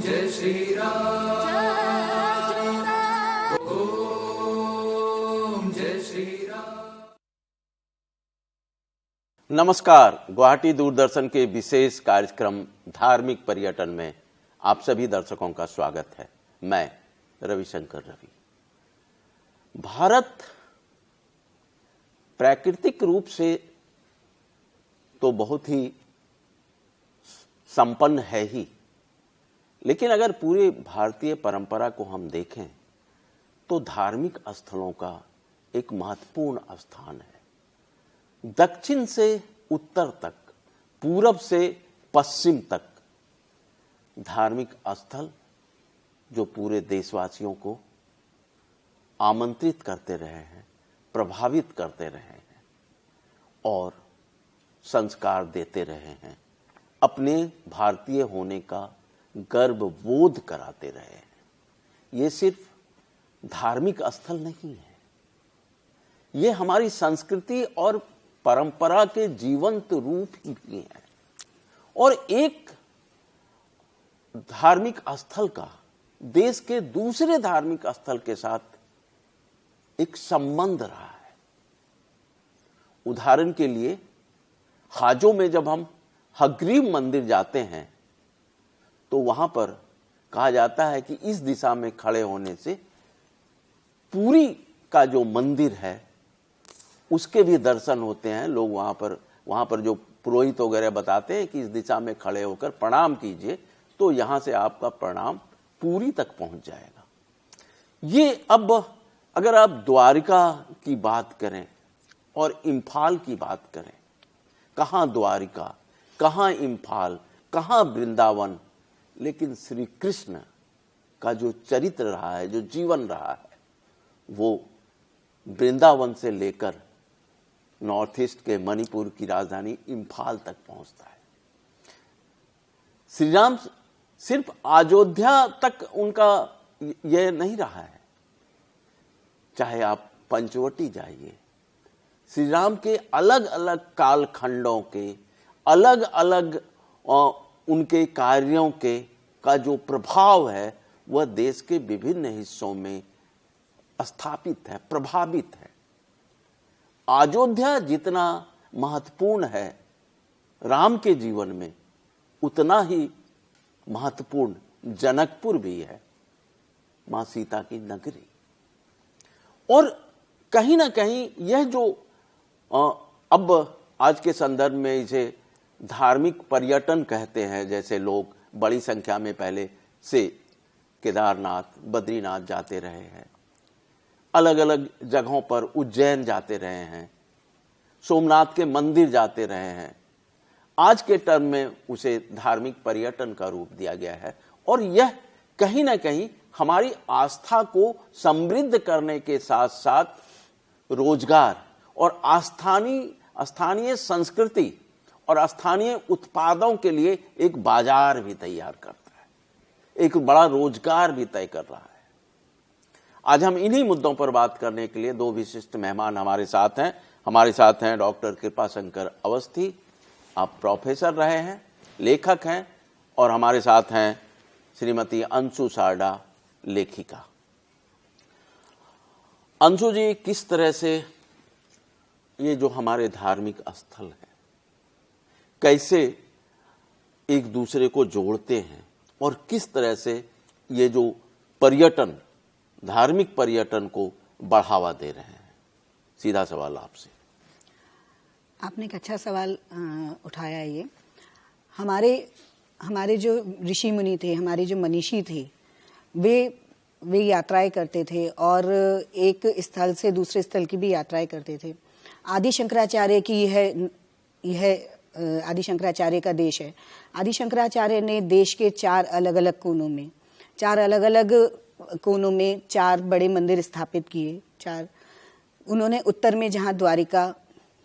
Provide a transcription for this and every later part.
जय श्री राम, ओम जय श्री राम। नमस्कार। गुवाहाटी दूरदर्शन के विशेष कार्यक्रम धार्मिक पर्यटन में आप सभी दर्शकों का स्वागत है। मैं रविशंकर रवि। भारत प्राकृतिक रूप से तो बहुत ही संपन्न है ही, लेकिन अगर पूरे भारतीय परंपरा को हम देखें तो धार्मिक स्थलों का एक महत्वपूर्ण स्थान है। दक्षिण से उत्तर तक, पूरब से पश्चिम तक धार्मिक स्थल जो पूरे देशवासियों को आमंत्रित करते रहे हैं, प्रभावित करते रहे हैं और संस्कार देते रहे हैं, अपने भारतीय होने का गर्व बोध कराते रहे हैं। ये सिर्फ धार्मिक स्थल नहीं है, ये हमारी संस्कृति और परंपरा के जीवंत रूप ही भी है। और एक धार्मिक स्थल का देश के दूसरे धार्मिक स्थल के साथ एक संबंध रहा है। उदाहरण के लिए हाजों में जब हम हयग्रीव मंदिर जाते हैं तो वहां पर कहा जाता है कि इस दिशा में खड़े होने से पुरी का जो मंदिर है उसके भी दर्शन होते हैं। लोग वहां पर जो पुरोहित वगैरह बताते हैं कि इस दिशा में खड़े होकर प्रणाम कीजिए तो यहां से आपका प्रणाम पुरी तक पहुंच जाएगा। ये अब अगर आप द्वारिका की बात करें और इम्फाल की बात करें, कहां द्वारिका, कहां इम्फाल, कहां वृंदावन, लेकिन श्री कृष्ण का जो चरित्र रहा है, जो जीवन रहा है, वो वृंदावन से लेकर नॉर्थ ईस्ट के मणिपुर की राजधानी इम्फाल तक पहुंचता है। श्री राम सिर्फ अयोध्या तक उनका यह नहीं रहा है। चाहे आप पंचवटी जाइए, श्री राम के अलग अलग कालखंडों के अलग अलग उनके कार्यों के का जो प्रभाव है वह देश के विभिन्न हिस्सों में स्थापित है, प्रभावित है। अयोध्या जितना महत्वपूर्ण है राम के जीवन में, उतना ही महत्वपूर्ण जनकपुर भी है, मां सीता की नगरी। और कहीं ना कहीं यह जो अब आज के संदर्भ में इसे धार्मिक पर्यटन कहते हैं, जैसे लोग बड़ी संख्या में पहले से केदारनाथ, बद्रीनाथ जाते रहे हैं, अलग अलग जगहों पर उज्जैन जाते रहे हैं, सोमनाथ के मंदिर जाते रहे हैं। आज के टर्म में उसे धार्मिक पर्यटन का रूप दिया गया है और यह कहीं ना कहीं हमारी आस्था को समृद्ध करने के साथ साथ रोजगार और स्थानीय संस्कृति और स्थानीय उत्पादों के लिए एक बाजार भी तैयार करता है, एक बड़ा रोजगार भी तय कर रहा है। आज हम इन्हीं मुद्दों पर बात करने के लिए दो विशिष्ट मेहमान हमारे साथ हैं। हमारे साथ हैं डॉक्टर कृपाशंकर अवस्थी, आप प्रोफेसर रहे हैं, लेखक हैं, और हमारे साथ हैं श्रीमती अंशु सारडा, लेखिका। अंशु जी, किस तरह से ये जो हमारे धार्मिक स्थल है कैसे एक दूसरे को जोड़ते हैं और किस तरह से ये जो पर्यटन, धार्मिक पर्यटन को बढ़ावा दे रहे हैं? सीधा सवाल आपसे। आपने एक अच्छा सवाल उठाया। ये हमारे जो ऋषि मुनि थे, हमारे जो मनीषी थे, वे यात्राएं करते थे और एक स्थल से दूसरे स्थल की भी यात्राएं करते थे। आदि शंकराचार्य की यह आदि शंकराचार्य का देश है। आदि शंकराचार्य ने देश के चार अलग अलग कोनों में चार बड़े मंदिर स्थापित किए। उन्होंने उत्तर में जहाँ द्वारिका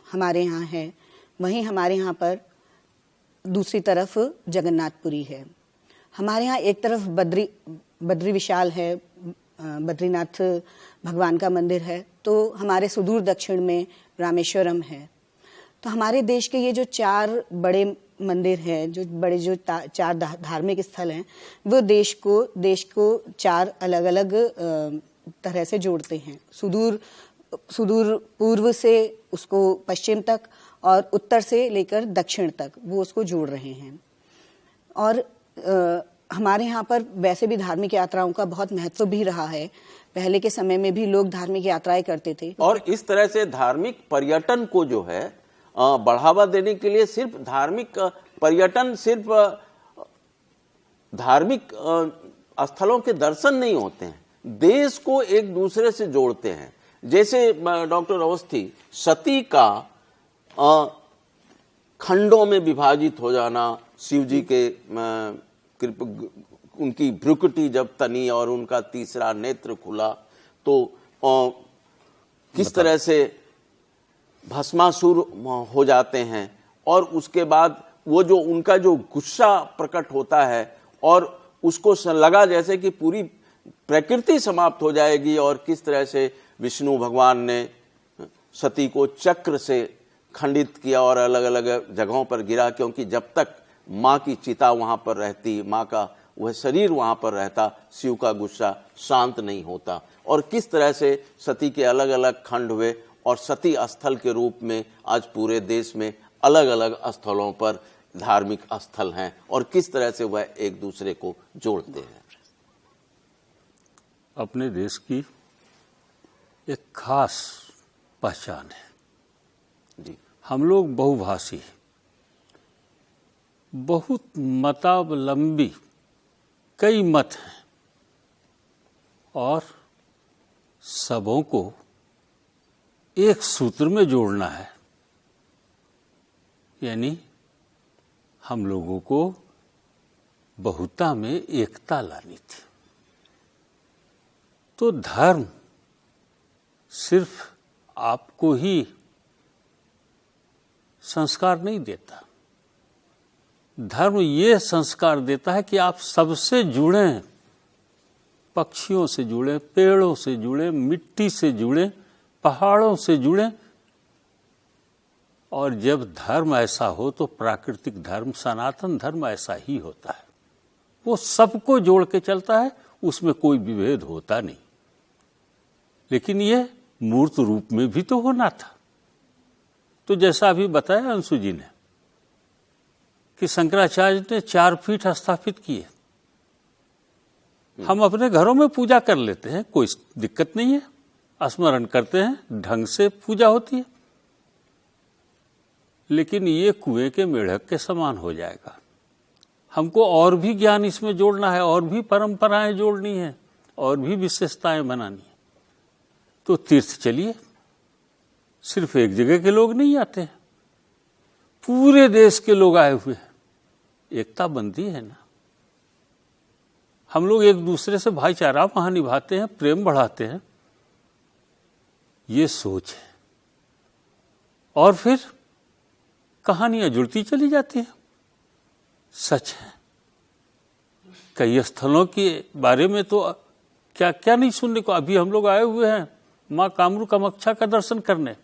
हमारे यहाँ है, वहीं हमारे यहाँ पर दूसरी तरफ जगन्नाथपुरी है। हमारे यहाँ एक तरफ बद्री विशाल है, बद्रीनाथ भगवान का मंदिर है, तो हमारे सुदूर दक्षिण में रामेश्वरम है। तो हमारे देश के ये जो चार बड़े मंदिर है, जो बड़े जो चार धार्मिक स्थल हैं, वो देश को चार अलग अलग तरह से जोड़ते हैं। सुदूर पूर्व से उसको पश्चिम तक और उत्तर से लेकर दक्षिण तक वो उसको जोड़ रहे हैं। और हमारे यहाँ पर वैसे भी धार्मिक यात्राओं का बहुत महत्व भी रहा है। पहले के समय में भी लोग धार्मिक यात्राएं करते थे। और इस तरह से धार्मिक पर्यटन को जो है बढ़ावा देने के लिए सिर्फ धार्मिक पर्यटन, सिर्फ धार्मिक स्थलों के दर्शन नहीं होते हैं, देश को एक दूसरे से जोड़ते हैं। जैसे डॉक्टर अवस्थी, सती का खंडों में विभाजित हो जाना, शिव जी के उनकी भ्रुकुटी जब तनी और उनका तीसरा नेत्र खुला तो किस तरह से भस्मासुर हो जाते हैं, और उसके बाद वो जो उनका जो गुस्सा प्रकट होता है और उसको लगा जैसे कि पूरी प्रकृति समाप्त हो जाएगी, और किस तरह से विष्णु भगवान ने सती को चक्र से खंडित किया और अलग अलग जगहों पर गिरा, क्योंकि जब तक माँ की चिता वहां पर रहती, माँ का वह शरीर वहां पर रहता, शिव का गुस्सा शांत नहीं होता। और किस तरह से सती के अलग अलग खंड हुए और सती स्थल के रूप में आज पूरे देश में अलग अलग स्थलों पर धार्मिक स्थल हैं, और किस तरह से वह एक दूसरे को जोड़ते हैं। अपने देश की एक खास पहचान है जी। हम लोग बहुभाषी, बहुत मतावलंबी, कई मत हैं, और सबों को एक सूत्र में जोड़ना है। यानी हम लोगों को बहुता में एकता लानी थी। तो धर्म सिर्फ आपको ही संस्कार नहीं देता, धर्म ये संस्कार देता है कि आप सबसे जुड़ें, पक्षियों से जुड़ें, पेड़ों से जुड़ें, मिट्टी से जुड़ें, पहाड़ों से जुड़ें। और जब धर्म ऐसा हो तो प्राकृतिक धर्म, सनातन धर्म ऐसा ही होता है। वो सबको जोड़ के चलता है, उसमें कोई विभेद होता नहीं। लेकिन ये मूर्त रूप में भी तो होना था। तो जैसा अभी बताया अंशु जी ने कि शंकराचार्य ने 4 पीठ स्थापित किए। हम अपने घरों में पूजा कर लेते हैं, कोई दिक्कत नहीं है, स्मरण करते हैं, ढंग से पूजा होती है। लेकिन ये कुएं के मेढक के समान हो जाएगा। हमको और भी ज्ञान इसमें जोड़ना है, और भी परंपराएं जोड़नी है, और भी विशेषताएं बनानी है। तो तीर्थ चलिए, सिर्फ एक जगह के लोग नहीं आते हैं, पूरे देश के लोग आए हुए हैं। एकता बनती है ना। हम लोग एक दूसरे से भाईचारा वहां निभाते हैं, प्रेम बढ़ाते हैं, ये सोच है। और फिर कहानियां जुड़ती चली जाती हैं। सच है, कई स्थलों के बारे में तो क्या क्या नहीं सुनने को। अभी हम लोग आए हुए हैं मां कामरू कामाख्या का दर्शन करने।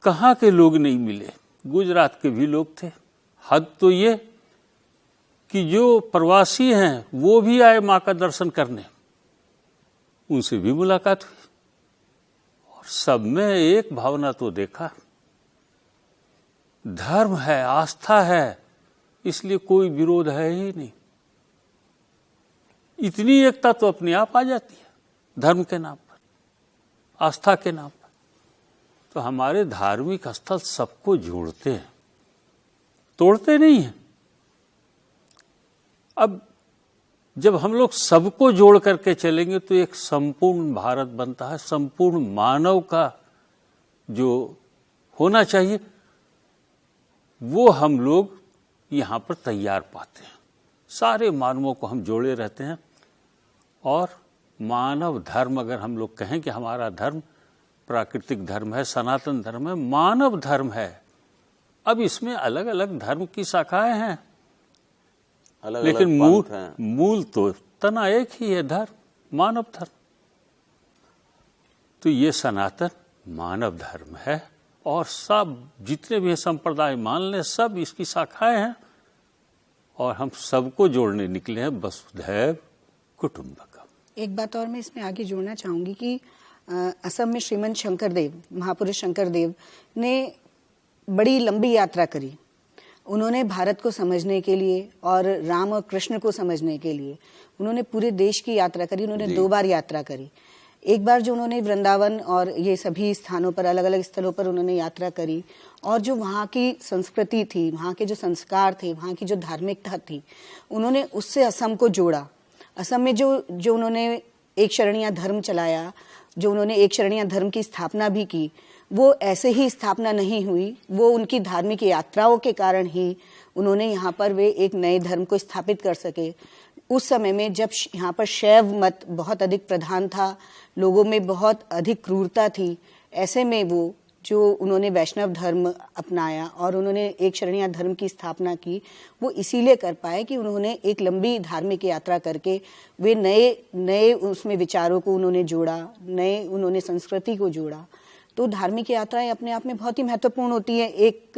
कहाँ के लोग नहीं मिले, गुजरात के भी लोग थे। हद तो ये कि जो प्रवासी हैं वो भी आए मां का दर्शन करने, उनसे भी मुलाकात हुई, और सब में एक भावना तो देखा, धर्म है, आस्था है, इसलिए कोई विरोध है ही नहीं। इतनी एकता तो अपने आप आ जाती है धर्म के नाम पर, आस्था के नाम पर। तो हमारे धार्मिक स्थल सबको जोड़ते हैं, तोड़ते नहीं हैं। अब जब हम लोग सबको जोड़ करके चलेंगे तो एक संपूर्ण भारत बनता है। संपूर्ण मानव का जो होना चाहिए वो हम लोग यहाँ पर तैयार पाते हैं। सारे मानवों को हम जोड़े रहते हैं। और मानव धर्म, अगर हम लोग कहें कि हमारा धर्म प्राकृतिक धर्म है, सनातन धर्म है, मानव धर्म है। अब इसमें अलग अलग धर्म की शाखाएं हैं, लेकिन मूल तो तना एक ही है, धर्म, मानव धर्म। तो ये सनातन मानव धर्म है और सब जितने भी संप्रदाय मान लें, सब इसकी शाखाएं हैं और हम सबको जोड़ने निकले हैं वसुधैव कुटुंबकम। एक बात और मैं इसमें आगे जोड़ना चाहूंगी कि असम में श्रीमंत शंकरदेव, महापुरुष शंकरदेव ने बड़ी लंबी यात्रा करी। उन्होंने भारत को समझने के लिए और राम और कृष्ण को समझने के लिए उन्होंने पूरे देश की यात्रा करी। उन्होंने 2 बार यात्रा करी। एक बार जो उन्होंने वृंदावन और ये सभी स्थानों पर, अलग अलग स्थलों पर उन्होंने यात्रा करी और जो वहाँ की संस्कृति थी, वहाँ के जो संस्कार थे, वहाँ की जो धार्मिकता थी, उन्होंने उससे असम को जोड़ा। असम में जो उन्होंने एक शरणिया धर्म चलाया, जो उन्होंने एक शरणिया धर्म की स्थापना भी की, वो ऐसे ही स्थापना नहीं हुई, वो उनकी धार्मिक यात्राओं के कारण ही उन्होंने यहाँ पर वे एक नए धर्म को स्थापित कर सके। उस समय में जब यहाँ पर शैव मत बहुत अधिक प्रधान था, लोगों में बहुत अधिक क्रूरता थी, ऐसे में वो जो उन्होंने वैष्णव धर्म अपनाया और उन्होंने एक शरणिया धर्म की स्थापना की, वो इसीलिए कर पाए कि उन्होंने एक लंबी धार्मिक यात्रा करके वे नए उसमें विचारों को उन्होंने जोड़ा, नए उन्होंने संस्कृति को जोड़ा। तो धार्मिक यात्राएं अपने आप में बहुत ही महत्वपूर्ण होती है। एक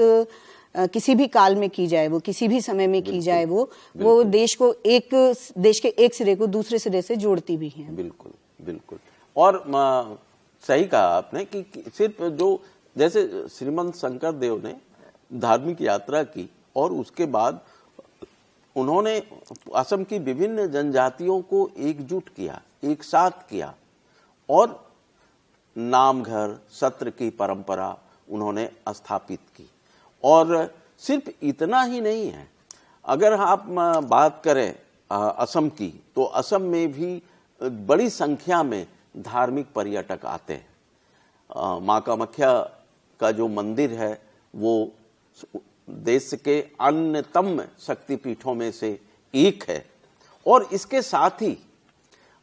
किसी भी काल में की जाए, वो किसी भी समय में की जाए, वो देश के एक सिरे को दूसरे सिरे से जोड़ती भी हैं। बिल्कुल बिल्कुल। और सही कहा आपने कि सिर्फ जो जैसे श्रीमंत शंकरदेव ने धार्मिक यात्रा की और उसके बाद उन्होंने असम की विभिन्न जनजातियों को एकजुट किया, एक साथ किया और नामघर सत्र की परंपरा उन्होंने स्थापित की। और सिर्फ इतना ही नहीं है, अगर आप बात करें असम की, तो असम में भी बड़ी संख्या में धार्मिक पर्यटक आते हैं। माँ कामाख्या का जो मंदिर है वो देश के अन्यतम शक्तिपीठों में से एक है। और इसके साथ ही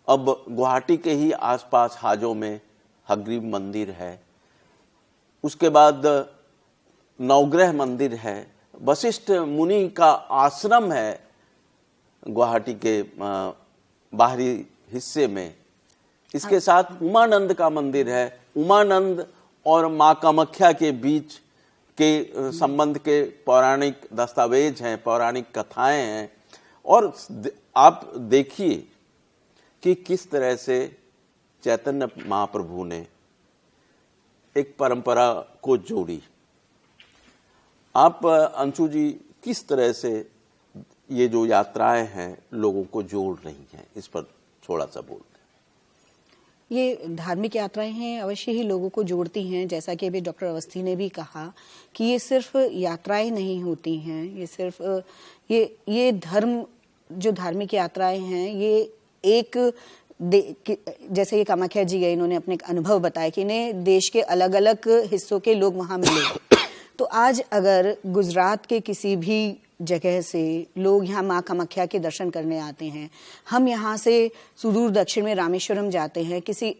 अब गुवाहाटी के ही आसपास हाजों में हयग्रीव मंदिर है, उसके बाद नवग्रह मंदिर है, वशिष्ठ मुनि का आश्रम है गुवाहाटी के बाहरी हिस्से में, इसके साथ उमानंद का मंदिर है। उमानंद और माँ कामाख्या के बीच के संबंध के पौराणिक दस्तावेज हैं, पौराणिक कथाएं हैं। और आप देखिए कि किस तरह से चैतन्य महाप्रभु ने एक परंपरा को जोड़ी। आप अंशु जी किस तरह से ये जो यात्राएं हैं लोगों को जोड़ रही हैं, इस पर थोड़ा सा बोलते हैं। ये धार्मिक यात्राएं हैं, अवश्य ही लोगों को जोड़ती हैं। जैसा कि अभी डॉक्टर अवस्थी ने भी कहा कि ये सिर्फ यात्राएं नहीं होती हैं, ये सिर्फ ये धर्म, जो धार्मिक यात्राएं हैं, ये एक जैसे ये कामाख्या जी गए, इन्होंने अपने अनुभव बताया कि इन्हें देश के अलग अलग हिस्सों के लोग वहां मिले। तो आज अगर गुजरात के किसी भी जगह से लोग यहाँ माँ कामाख्या के दर्शन करने आते हैं, हम यहाँ से सुदूर दक्षिण में रामेश्वरम जाते हैं, किसी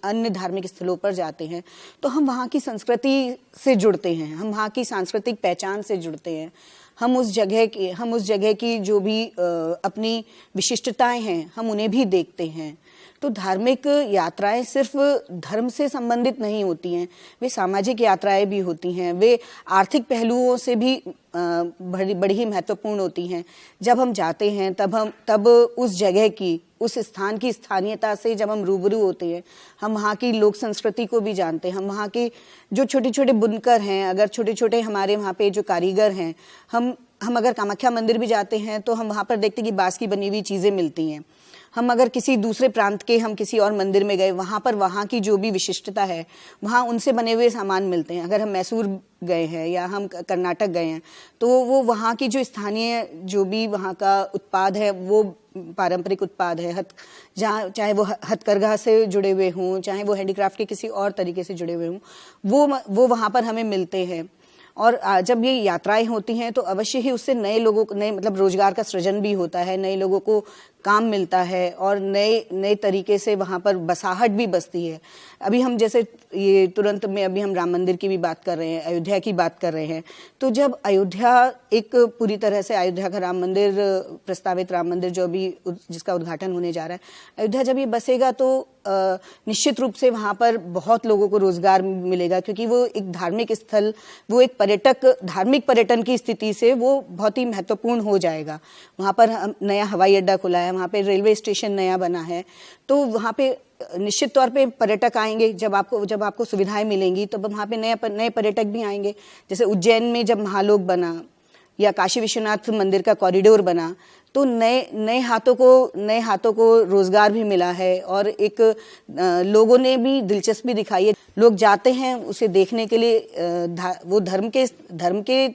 अन्य धार्मिक स्थलों पर जाते हैं, तो हम वहाँ की संस्कृति से जुड़ते हैं, हम वहाँ की सांस्कृतिक पहचान से जुड़ते हैं। हम उस जगह की जो भी अपनी विशिष्टताएं हैं, हम उन्हें भी देखते हैं। तो धार्मिक यात्राएं सिर्फ धर्म से संबंधित नहीं होती हैं, वे सामाजिक यात्राएं भी होती हैं, वे आर्थिक पहलुओं से भी बड़ी ही महत्वपूर्ण होती हैं। जब हम जाते हैं तब उस जगह की, उस स्थान की स्थानीयता से जब हम रूबरू होते हैं, हम वहाँ की लोक संस्कृति को भी जानते हैं। हम वहाँ के जो छोटे छोटे बुनकर हैं, अगर छोटे छोटे हमारे वहाँ पे जो कारीगर हैं, हम अगर कामाख्या मंदिर भी जाते हैं तो हम वहाँ पर देखते हैं कि बांस की बनी हुई चीजें मिलती हैं। हम अगर किसी दूसरे प्रांत के, हम किसी और मंदिर में गए, वहाँ पर वहाँ की जो भी विशिष्टता है, वहाँ उनसे बने हुए सामान मिलते हैं। अगर हम मैसूर गए हैं या हम कर्नाटक गए हैं, तो वो वहाँ की जो स्थानीय जो भी वहाँ का उत्पाद है, वो पारंपरिक उत्पाद है, चाहे वो हथकरघा से जुड़े हुए हों, चाहे वो हैंडीक्राफ्ट के किसी और तरीके से जुड़े हुए हों, वो वहाँ पर हमें मिलते हैं। और जब ये यात्राएं होती हैं तो अवश्य ही उससे नए लोगों को, नए मतलब रोजगार का सृजन भी होता है, नए लोगों को काम मिलता है और नए नए तरीके से वहाँ पर बसाहट भी बसती है। अभी हम जैसे ये तुरंत में अभी हम राम मंदिर की भी बात कर रहे हैं, अयोध्या की बात कर रहे हैं, तो जब अयोध्या एक पूरी तरह से अयोध्या का राम मंदिर, प्रस्तावित राम मंदिर जो अभी जिसका उद्घाटन होने जा रहा है, अयोध्या जब ये बसेगा तो निश्चित रूप से वहाँ पर बहुत लोगों को रोजगार मिलेगा, क्योंकि वो एक धार्मिक स्थल, वो एक धार्मिक पर्यटन की स्थिति से वो बहुत ही महत्वपूर्ण हो जाएगा। वहाँ पर नया हवाई अड्डा खुला है, वहाँ पे रेलवे स्टेशन नया बना है, तो वहाँ पे निश्चित तौर पे पर्यटक आएंगे। जब आपको सुविधाएं मिलेंगी तो वहाँ पे नए पर्यटक भी आएंगे। जैसे उज्जैन में जब महालोक बना या काशी विश्वनाथ मंदिर का कॉरिडोर बना, तो नए हाथों को रोजगार भी मिला है और एक लोगों ने भी दिलचस्पी दिखाई है। लोग जाते हैं उसे देखने के लिए, वो धर्म के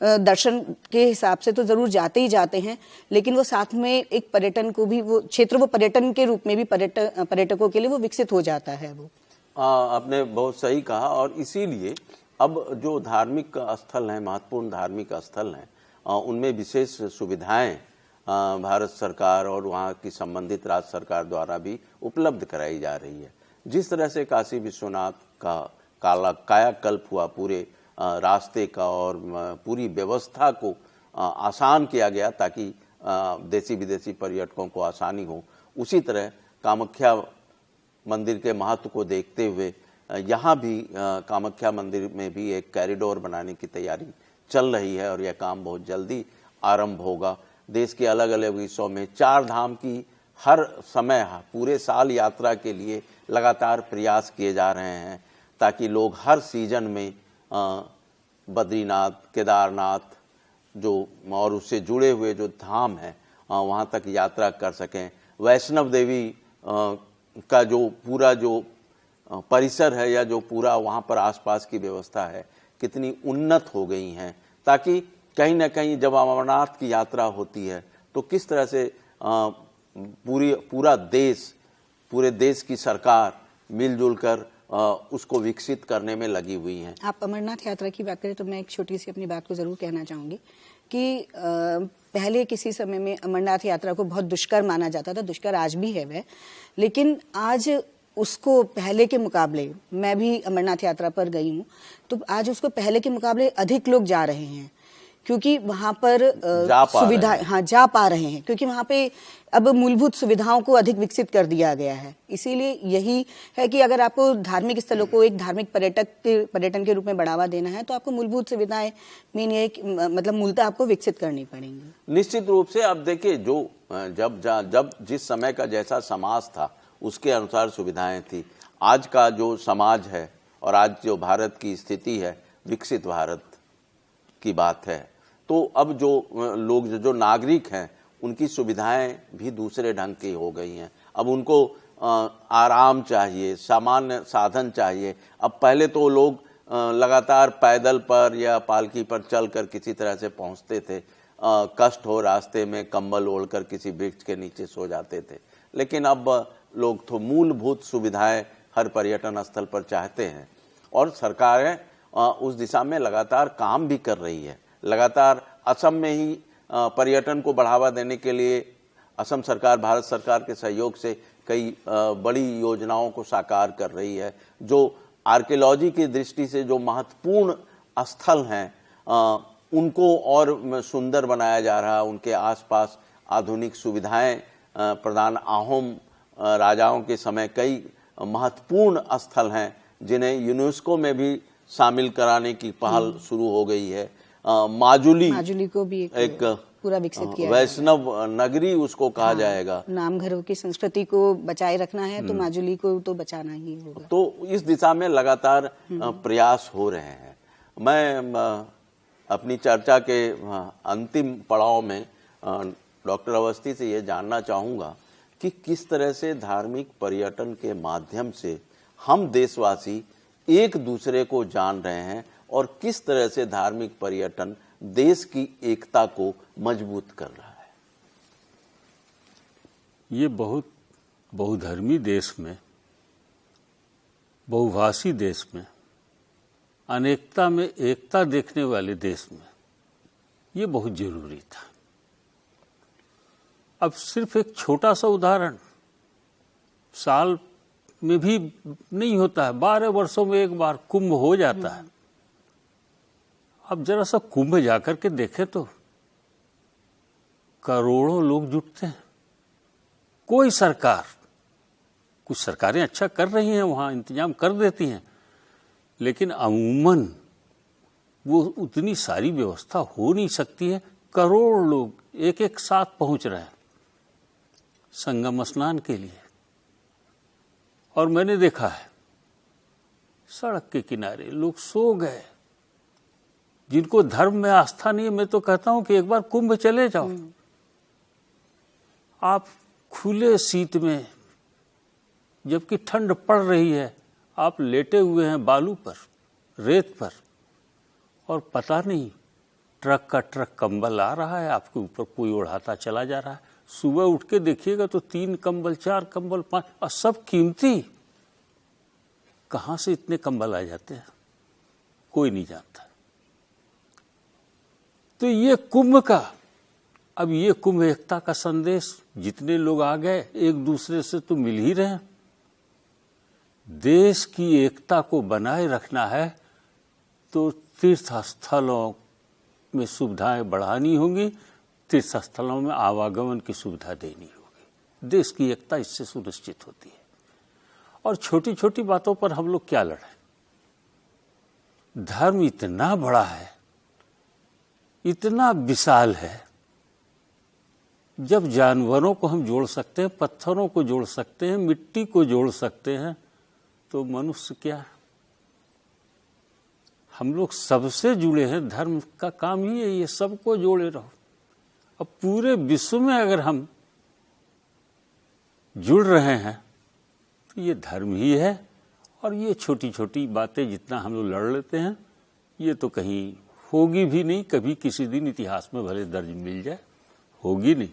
दर्शन के हिसाब से तो जरूर जाते ही जाते हैं, लेकिन वो साथ में एक पर्यटन को भी, वो क्षेत्र वो पर्यटन के रूप में भी पर्यटकों के लिए वो विकसित हो जाता है। वो आपने बहुत सही कहा। और इसीलिए अब जो धार्मिक स्थल हैं, महत्वपूर्ण धार्मिक स्थल हैं, उनमें विशेष सुविधाएं भारत सरकार और वहाँ की संबंधित राज्य सरकार द्वारा भी उपलब्ध कराई जा रही है। जिस तरह से काशी विश्वनाथ का कायाकल्प हुआ, पूरे रास्ते का और पूरी व्यवस्था को आसान किया गया ताकि देसी विदेशी पर्यटकों को आसानी हो, उसी तरह कामाख्या मंदिर के महत्व को देखते हुए यहाँ भी कामाख्या मंदिर में भी एक कॉरिडोर बनाने की तैयारी चल रही है और यह काम बहुत जल्दी आरंभ होगा। देश के अलग अलग हिस्सों में 4 धाम की हर समय पूरे साल यात्रा के लिए लगातार प्रयास किए जा रहे हैं ताकि लोग हर सीजन में बद्रीनाथ, केदारनाथ जो और उससे जुड़े हुए जो धाम हैं वहाँ तक यात्रा कर सकें। वैष्णव देवी का जो पूरा जो परिसर है या जो पूरा वहाँ पर आसपास की व्यवस्था है कितनी उन्नत हो गई हैं, ताकि कहीं ना कहीं जब अमरनाथ की यात्रा होती है तो किस तरह से पूरे देश की सरकार मिलजुल कर उसको विकसित करने में लगी हुई हैं। आप अमरनाथ यात्रा की बात करें तो मैं एक छोटी सी अपनी बात को जरूर कहना चाहूंगी कि पहले किसी समय में अमरनाथ यात्रा को बहुत दुष्कर माना जाता था, दुष्कर आज भी है वह, लेकिन आज उसको पहले के मुकाबले, मैं भी अमरनाथ यात्रा पर गई हूँ, तो आज उसको पहले के मुकाबले अधिक लोग जा रहे हैं, क्योंकि वहां पर सुविधा जा पा रहे हैं, क्योंकि वहां पे अब मूलभूत सुविधाओं को अधिक विकसित कर दिया गया है। इसीलिए यही है कि अगर आपको धार्मिक स्थलों को एक धार्मिक पर्यटन के रूप में बढ़ावा देना है तो आपको मूलभूत सुविधाएं मतलब मूलतः आपको विकसित करनी पड़ेंगी। निश्चित रूप से अब देखिए, जो जब जिस समय का जैसा समाज था उसके अनुसार सुविधाएं थी। आज का जो समाज है और आज जो भारत की स्थिति है, विकसित भारत की बात है, तो अब जो लोग जो नागरिक हैं उनकी सुविधाएं भी दूसरे ढंग की हो गई हैं। अब उनको आराम चाहिए, सामान्य साधन चाहिए। अब पहले तो लोग लगातार पैदल पर या पालकी पर चलकर किसी तरह से पहुंचते थे, कष्ट हो रास्ते में कंबल ओढ़कर किसी वृक्ष के नीचे सो जाते थे, लेकिन अब लोग तो मूलभूत सुविधाएं हर पर्यटन स्थल पर चाहते हैं और सरकारें उस दिशा में लगातार काम भी कर रही है। लगातार असम में ही पर्यटन को बढ़ावा देने के लिए असम सरकार भारत सरकार के सहयोग से कई बड़ी योजनाओं को साकार कर रही है। जो आर्कियोलॉजी की दृष्टि से जो महत्वपूर्ण स्थल हैं उनको और सुंदर बनाया जा रहा है, उनके आसपास आधुनिक सुविधाएं प्रदान। आहोम राजाओं के समय कई महत्वपूर्ण स्थल हैं जिन्हें यूनेस्को में भी शामिल कराने की पहल शुरू हो गई है। माजुली को भी एक पूरा विकसित किया, वैष्णव नगरी उसको कहा जाएगा। नामघरों की संस्कृति को बचाए रखना है तो माजुली को तो बचाना ही होगा। तो इस दिशा में लगातार प्रयास हो रहे हैं। मैं अपनी चर्चा के अंतिम पड़ाव में डॉक्टर अवस्थी से ये जानना चाहूँगा कि किस तरह से धार्मिक पर्यटन के माध्यम से हम देशवासी एक दूसरे को जान रहे हैं और किस तरह से धार्मिक पर्यटन देश की एकता को मजबूत कर रहा है। ये बहुत बहुधर्मी देश में, बहुभाषी देश में अनेकता में एकता देखने वाले देश में ये बहुत जरूरी था। अब सिर्फ एक छोटा सा उदाहरण, साल में भी नहीं होता है, 12 वर्षों में एक बार कुंभ हो जाता है। अब जरा सा कुंभ जाकर के देखें तो करोड़ों लोग जुटते हैं। कोई सरकार, कुछ सरकारें अच्छा कर रही हैं, वहां इंतजाम कर देती हैं, लेकिन अमूमन वो उतनी सारी व्यवस्था हो नहीं सकती है। करोड़ लोग एक एक साथ पहुंच रहे हैं संगम स्नान के लिए। और मैंने देखा है सड़क के किनारे लोग सो गए। जिनको धर्म में आस्था नहीं है, मैं तो कहता हूं कि एक बार कुंभ चले जाओ। आप खुले सीट में, जबकि ठंड पड़ रही है, आप लेटे हुए हैं बालू पर, रेत पर, और पता नहीं ट्रक का ट्रक कंबल आ रहा है, आपके ऊपर कोई उड़ाता चला जा रहा है। सुबह उठ के देखिएगा तो 3 कंबल, 4 कंबल, 5, और सब कीमती। कहां से इतने कंबल आ जाते हैं कोई नहीं जानता। तो ये कुंभ का, अब ये कुंभ एकता का संदेश, जितने लोग आ गए एक दूसरे से तो मिल ही रहे हैं। देश की एकता को बनाए रखना है तो तीर्थ स्थलों में सुविधाएं बढ़ानी होंगी, तीर्थ स्थलों में आवागमन की सुविधा देनी होगी। देश की एकता इससे सुनिश्चित होती है। और छोटी छोटी बातों पर हम लोग क्या लड़ें? धर्म इतना बड़ा है, इतना विशाल है। जब जानवरों को हम जोड़ सकते हैं, पत्थरों को जोड़ सकते हैं, मिट्टी को जोड़ सकते हैं, तो मनुष्य क्या? हम लोग सबसे जुड़े हैं। धर्म का काम ही है ये, सबको जोड़े रहो। अब पूरे विश्व में अगर हम जुड़ रहे हैं तो ये धर्म ही है। और ये छोटी छोटी बातें जितना हम लोग लड़ लेते हैं, ये तो कहीं होगी भी नहीं। कभी किसी दिन इतिहास में भले दर्ज मिल जाए, होगी नहीं।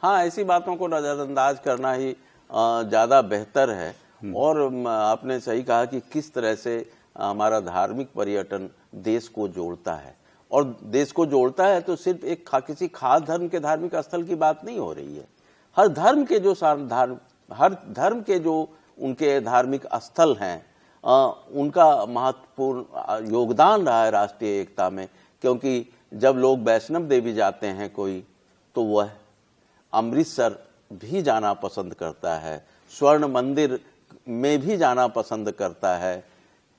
हाँ, ऐसी बातों को नजरअंदाज करना ही ज्यादा बेहतर है। और आपने सही कहा कि किस तरह से हमारा धार्मिक पर्यटन देश को जोड़ता है। और देश को जोड़ता है तो सिर्फ एक किसी खास धर्म के धार्मिक स्थल की बात नहीं हो रही है। हर धर्म के जो उनके धार्मिक स्थल हैं, उनका महत्वपूर्ण योगदान रहा है राष्ट्रीय एकता में। क्योंकि जब लोग वैष्णव देवी जाते हैं कोई, तो वह अमृतसर भी जाना पसंद करता है, स्वर्ण मंदिर में भी जाना पसंद करता है,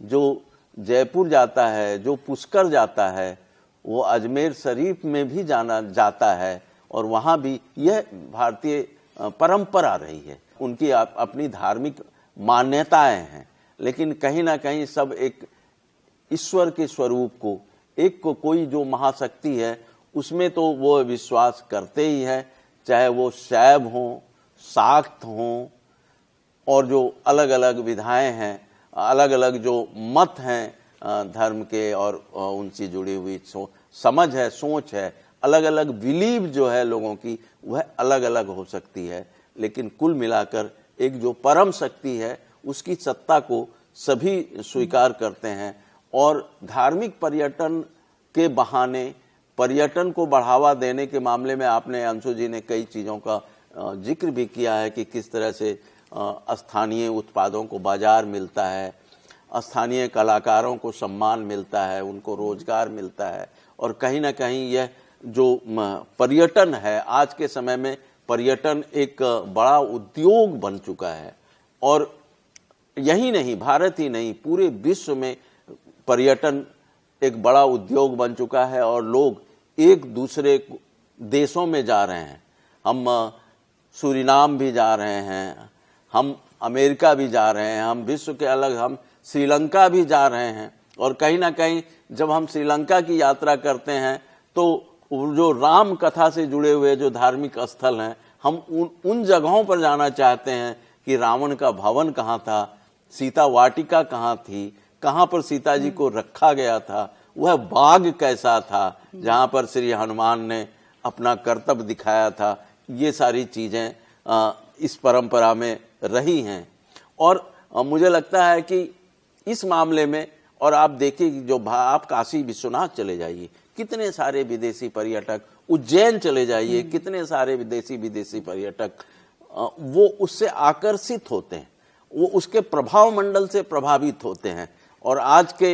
जो जयपुर जाता है, जो पुष्कर जाता है, वो अजमेर शरीफ में भी जाता है। और वहाँ भी यह भारतीय परंपरा रही है। उनकी अपनी धार्मिक मान्यताएं हैं, लेकिन कहीं ना कहीं सब एक ईश्वर के स्वरूप को, एक को कोई जो महाशक्ति है, उसमें तो वो विश्वास करते ही है। चाहे वो शैव हों, शाक्त हों, और जो अलग अलग विधाएं हैं, अलग अलग जो मत हैं धर्म के, और उनसे जुड़ी हुई समझ है, सोच है, अलग अलग बिलीव जो है लोगों की, वह अलग अलग हो सकती है। लेकिन कुल मिलाकर एक जो परम शक्ति है, उसकी सत्ता को सभी स्वीकार करते हैं। और धार्मिक पर्यटन के बहाने पर्यटन को बढ़ावा देने के मामले में आपने, अंशु जी ने कई चीज़ों का जिक्र भी किया है कि किस तरह से स्थानीय उत्पादों को बाजार मिलता है, स्थानीय कलाकारों को सम्मान मिलता है, उनको रोजगार मिलता है। और कहीं ना कहीं यह जो पर्यटन है, आज के समय में पर्यटन एक बड़ा उद्योग बन चुका है। और यही नहीं, भारत ही नहीं, पूरे विश्व में पर्यटन एक बड़ा उद्योग बन चुका है। और लोग एक दूसरे देशों में जा रहे हैं। हम सूरीनाम भी जा रहे हैं, हम अमेरिका भी जा रहे हैं, हम विश्व के अलग, हम श्रीलंका भी जा रहे हैं। और कहीं ना कहीं जब हम श्रीलंका की यात्रा करते हैं तो जो राम कथा से जुड़े हुए जो धार्मिक स्थल हैं, हम उन जगहों पर जाना चाहते हैं कि रावण का भवन कहाँ था, सीता वाटिका कहाँ थी, कहाँ पर सीता जी को रखा गया था, वह बाग कैसा था जहाँ पर श्री हनुमान ने अपना कर्तव्य दिखाया था। ये सारी चीज़ें इस परंपरा में रही हैं। और मुझे लगता है कि इस मामले में, और आप देखिए कि जो आप काशी विश्वनाथ चले जाइए, कितने सारे विदेशी पर्यटक, उज्जैन चले जाइए, कितने सारे विदेशी पर्यटक वो उससे आकर्षित होते हैं, वो उसके प्रभाव मंडल से प्रभावित होते हैं। और आज के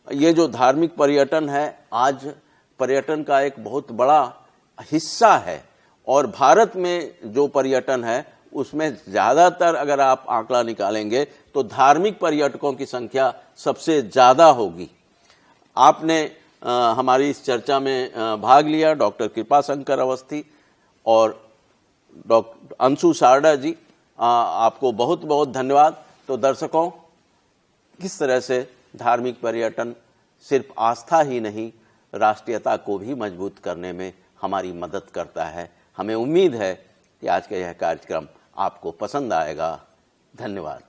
ये जो धार्मिक पर्यटन है, आज पर्यटन का एक बहुत बड़ा हिस्सा है। और भारत में जो पर्यटन है उसमें ज़्यादातर अगर आप आंकड़ा निकालेंगे तो धार्मिक पर्यटकों की संख्या सबसे ज़्यादा होगी। आपने हमारी इस चर्चा में भाग लिया, डॉक्टर कृपाशंकर अवस्थी और डॉक्टर अंशु सारडा जी, आपको बहुत बहुत धन्यवाद। तो दर्शकों, किस तरह से धार्मिक पर्यटन सिर्फ आस्था ही नहीं, राष्ट्रीयता को भी मजबूत करने में हमारी मदद करता है। हमें उम्मीद है कि आज का यह कार्यक्रम आपको पसंद आएगा। धन्यवाद।